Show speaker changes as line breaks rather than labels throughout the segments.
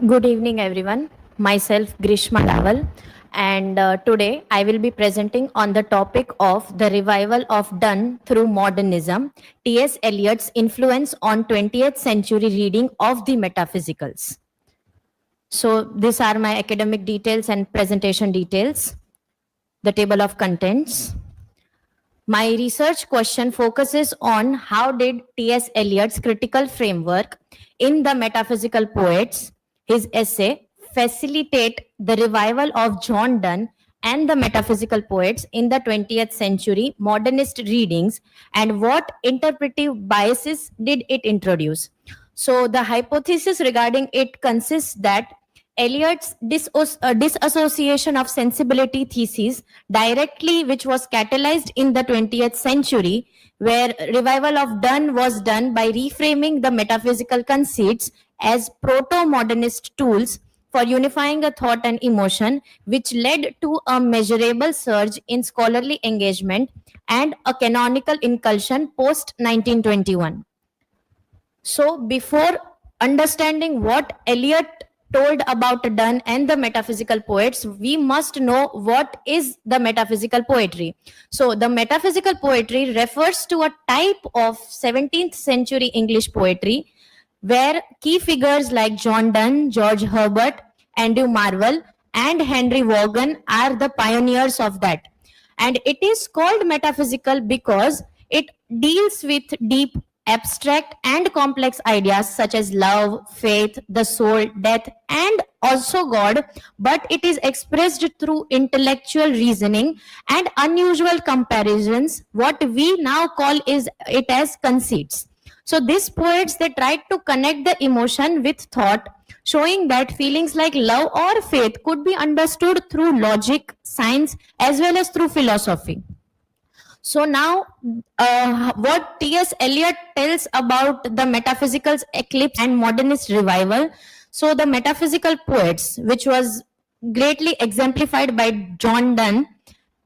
Good evening, everyone. Myself, Grishma Lawal, and today I will be presenting on the topic of the revival of Donne through modernism, T.S. Eliot's influence on 20th century reading of the Metaphysicals. So, these are my academic details and presentation details, the table of contents. My research question focuses on how did T.S. Eliot's critical framework in the Metaphysical Poets, his essay, facilitate the revival of John Donne and the Metaphysical Poets in the 20th century modernist readings, and what interpretive biases did it introduce? So the hypothesis regarding it consists that Eliot's disassociation of sensibility thesis directly, which was catalyzed in the 20th century, where revival of Donne was done by reframing the metaphysical conceits as proto-modernist tools for unifying a thought and emotion, which led to a measurable surge in scholarly engagement and a canonical incursion post 1921. So, before understanding what Eliot told about Donne and the metaphysical poets, we must know what is the metaphysical poetry. So, the metaphysical poetry refers to a type of 17th century English poetry where key figures like John Donne, George Herbert, Andrew Marvell, and Henry Vaughan are the pioneers of that. And it is called metaphysical because it deals with deep, abstract, and complex ideas such as love, faith, the soul, death, and also God, but it is expressed through intellectual reasoning and unusual comparisons, what we now call is it as conceits. So these poets, they tried to connect the emotion with thought, showing that feelings like love or faith could be understood through logic, science, as well as through philosophy. So now, what T.S. Eliot tells about the metaphysical's eclipse and modernist revival. So the metaphysical poets, which was greatly exemplified by John Donne,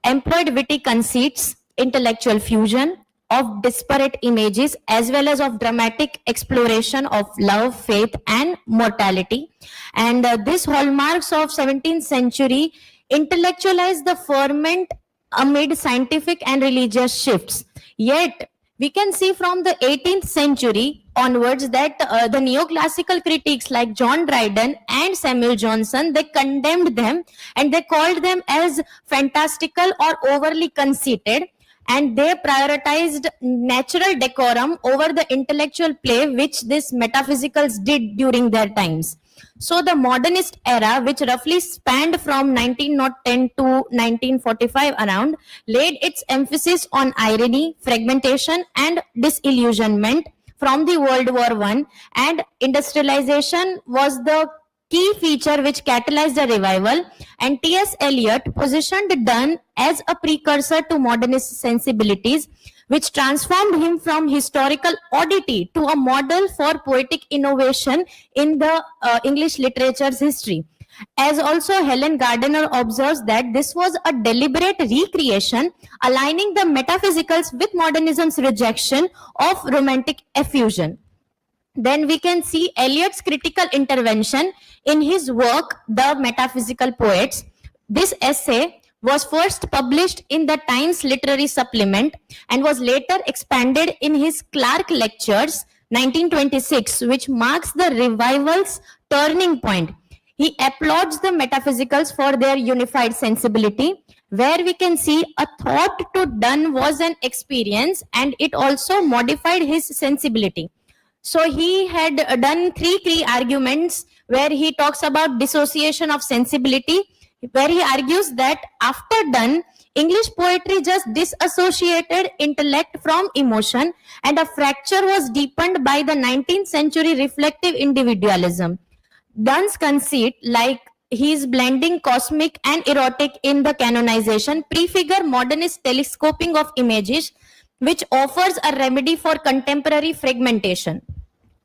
employed witty conceits, intellectual fusion of disparate images, as well as of dramatic exploration of love, faith, and mortality. And this hallmarks of 17th century intellectualized the ferment amid scientific and religious shifts. Yet, we can see from the 18th century onwards that the neoclassical critics like John Dryden and Samuel Johnson, they condemned them and they called them as fantastical or overly conceited, and they prioritized natural decorum over the intellectual play which these metaphysicals did during their times. So the modernist era, which roughly spanned from 1910 to 1945 around, laid its emphasis on irony, fragmentation, and disillusionment from the World War I, and industrialization was the key feature which catalyzed the revival, and T.S. Eliot positioned Donne as a precursor to modernist sensibilities, which transformed him from historical oddity to a model for poetic innovation in the English literature's history. As also Helen Gardner observes that this was a deliberate recreation, aligning the metaphysicals with modernism's rejection of romantic effusion. Then we can see Eliot's critical intervention in his work, The Metaphysical Poets. This essay was first published in the Times Literary Supplement and was later expanded in his Clark Lectures 1926, which marks the revival's turning point. He applauds the metaphysicals for their unified sensibility, where we can see a thought to Donne was an experience and it also modified his sensibility. So he had done three key arguments where he talks about dissociation of sensibility, where he argues that after Donne, English poetry just disassociated intellect from emotion, and a fracture was deepened by the 19th century reflective individualism. Donne's conceit, like he's blending cosmic and erotic in the canonization, prefigure modernist telescoping of images, which offers a remedy for contemporary fragmentation.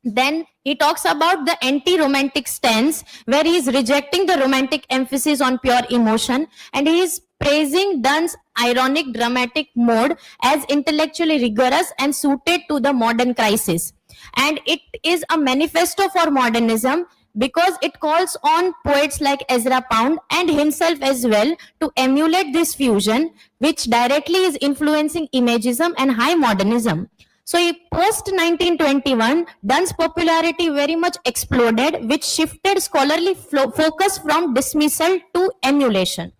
Then he talks about the anti-romantic stance, where he is rejecting the romantic emphasis on pure emotion, and he is praising Donne's ironic dramatic mode as intellectually rigorous and suited to the modern crisis. And it is a manifesto for modernism, because it calls on poets like Ezra Pound and himself as well to emulate this fusion, which directly is influencing imagism and high modernism. So post 1921, Donne's popularity very much exploded, which shifted scholarly focus from dismissal to emulation.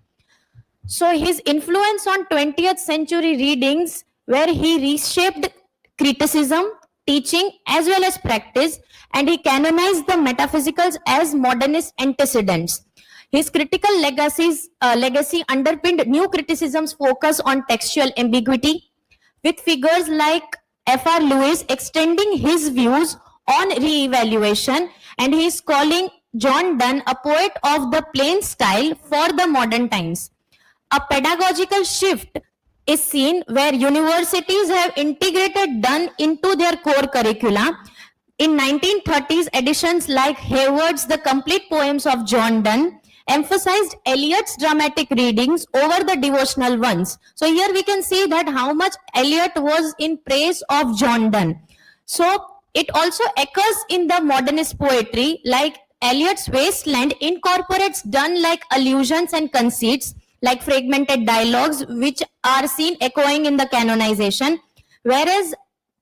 So his influence on 20th century readings, where he reshaped criticism, teaching as well as practice, and he canonized the metaphysicals as modernist antecedents. His critical legacy underpinned new criticism's focus on textual ambiguity, with figures like F.R. Lewis extending his views on re-evaluation, and he is calling John Donne a poet of the plain style for the modern times. A pedagogical shift is seen where universities have integrated Donne into their core curricula. In 1930s, editions like Hayward's The Complete Poems of John Donne emphasized Eliot's dramatic readings over the devotional ones. So here we can see that how much Eliot was in praise of John Donne. So it also occurs in the modernist poetry, like Eliot's Wasteland incorporates Donne-like allusions and conceits, like fragmented dialogues, which are seen echoing in the canonization, whereas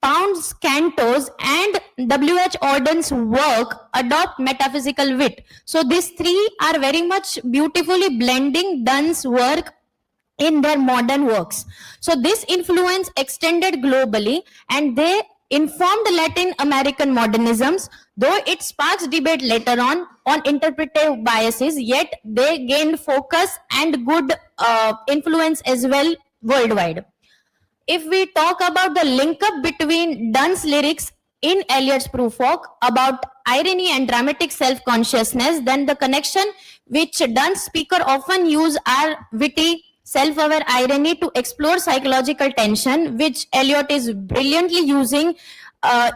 Pound's cantos and W.H. Auden's work adopt metaphysical wit. So these three are very much beautifully blending Donne's work in their modern works. So this influence extended globally, and they informed Latin American modernisms, though it sparks debate later on interpretive biases, yet they gained focus and good influence as well worldwide. If we talk about the link up between Donne's lyrics in Eliot's proof work about irony and dramatic self-consciousness, then the connection which Donne's speaker often use are witty, self-aware irony to explore psychological tension, which Eliot is brilliantly using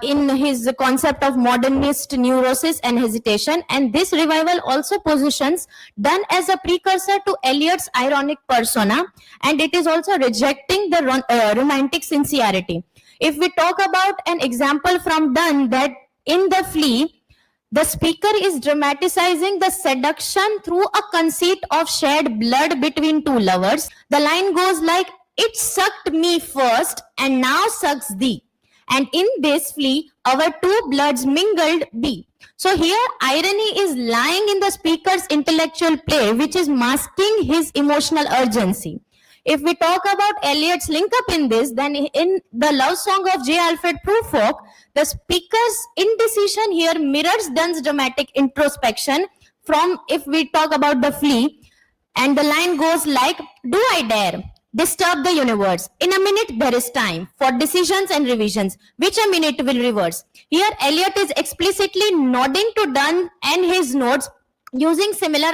in his concept of modernist neurosis and hesitation. And this revival also positions Donne as a precursor to Eliot's ironic persona, and it is also rejecting the romantic sincerity. If we talk about an example from Donne, that in The Flea, the speaker is dramatizing the seduction through a conceit of shared blood between two lovers. The line goes like, "It sucked me first and now sucks thee. And in this flea, our two bloods mingled be." So here, irony is lying in the speaker's intellectual play, which is masking his emotional urgency. If we talk about Eliot's link up in this, then in the love song of J. Alfred Prufrock, the speaker's indecision here mirrors Donne's dramatic introspection from, if we talk about the flea, and the line goes like, "Do I dare disturb the universe? In a minute there is time for decisions and revisions, which a minute will reverse." Here Eliot is explicitly nodding to Donne and his notes using similar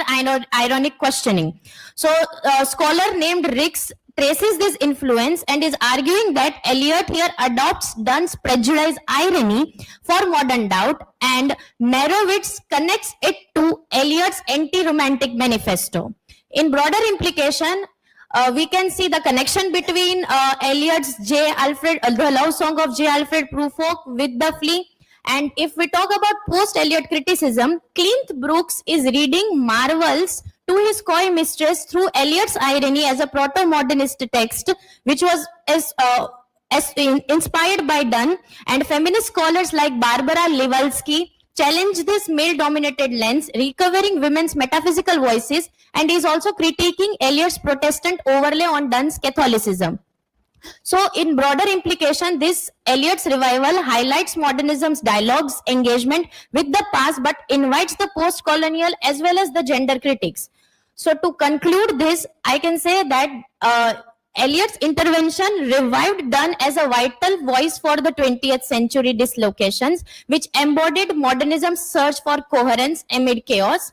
ironic questioning. So a scholar named Rix traces this influence and is arguing that Eliot here adopts Donne's prejudiced irony for modern doubt, and Merowitz connects it to Eliot's anti-romantic manifesto. In broader implication, we can see the connection between Eliot's the love song of J. Alfred Prufrock with the flea. And if we talk about post-Eliot criticism, Clint Brooks is reading marvels to his coy mistress through Eliot's irony as a proto-modernist text, which was inspired by Donne, and feminist scholars like Barbara Livalsky challenge this male-dominated lens, recovering women's metaphysical voices, and is also critiquing Eliot's Protestant overlay on Donne's Catholicism. So in broader implication, this Eliot's revival highlights modernism's dialogue's engagement with the past, but invites the post-colonial as well as the gender critics. So to conclude this, I can say that Eliot's intervention revived Donne as a vital voice for the 20th century dislocations, which embodied modernism's search for coherence amid chaos.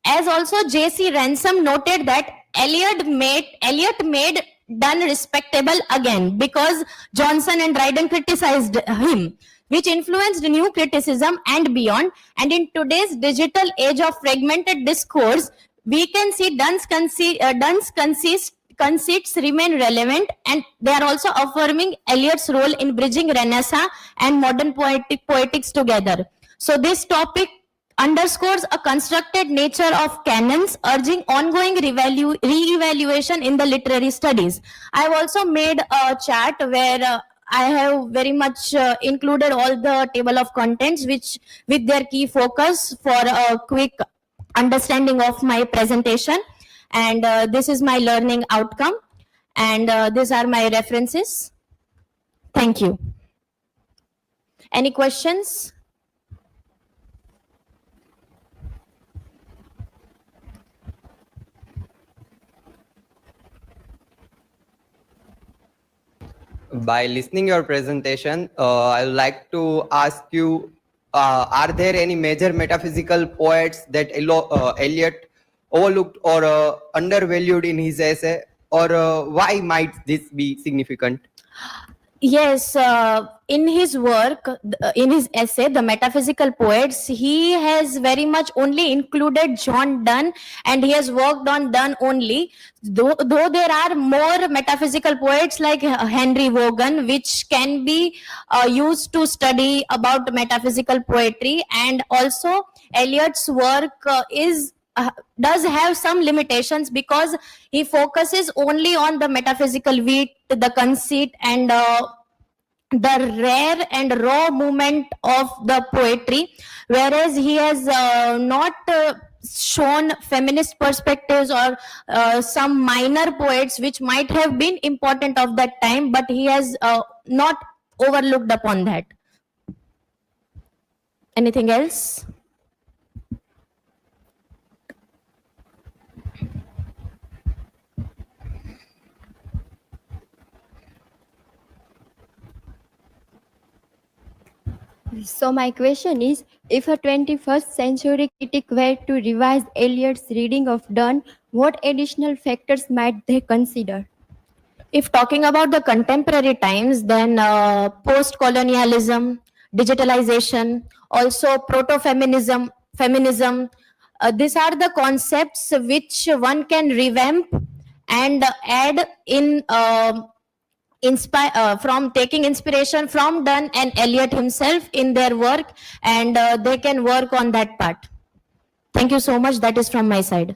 As also J.C. Ransom noted that Eliot made Donne respectable again because Johnson and Dryden criticized him, which influenced new criticism and beyond. And in today's digital age of fragmented discourse, we can see Donne's conceits remain relevant, and they are also affirming Eliot's role in bridging Renaissance and modern poetics together. So this topic underscores a constructed nature of canons, urging ongoing re-evaluation in the literary studies. I have also made a chart where I have very much included all the table of contents, which with their key focus for a quick understanding of my presentation. And this is my learning outcome. And these are my references. Thank you. Any questions?
By listening your presentation, I would like to ask you, are there any major metaphysical poets that Eliot overlooked or undervalued in his essay, or why might this be significant?
Yes, in his work, in his essay, The Metaphysical Poets, he has very much only included John Donne, and he has worked on Donne only. Though there are more metaphysical poets like Henry Vaughan, which can be used to study about metaphysical poetry, and also Eliot's work does have some limitations because he focuses only on the metaphysical wit, the conceit, and the rare and raw movement of the poetry, whereas he has not shown feminist perspectives or some minor poets which might have been important of that time, but he has not overlooked upon that. Anything else?
So my question is, if a 21st century critic were to revise Eliot's reading of Donne, what additional factors might they consider?
If talking about the contemporary times, then post-colonialism, digitalization, also proto-feminism, feminism, these are the concepts which one can revamp and add in from taking inspiration from Donne and Eliot himself in their work, and they can work on that part. Thank you so much. That is from my side.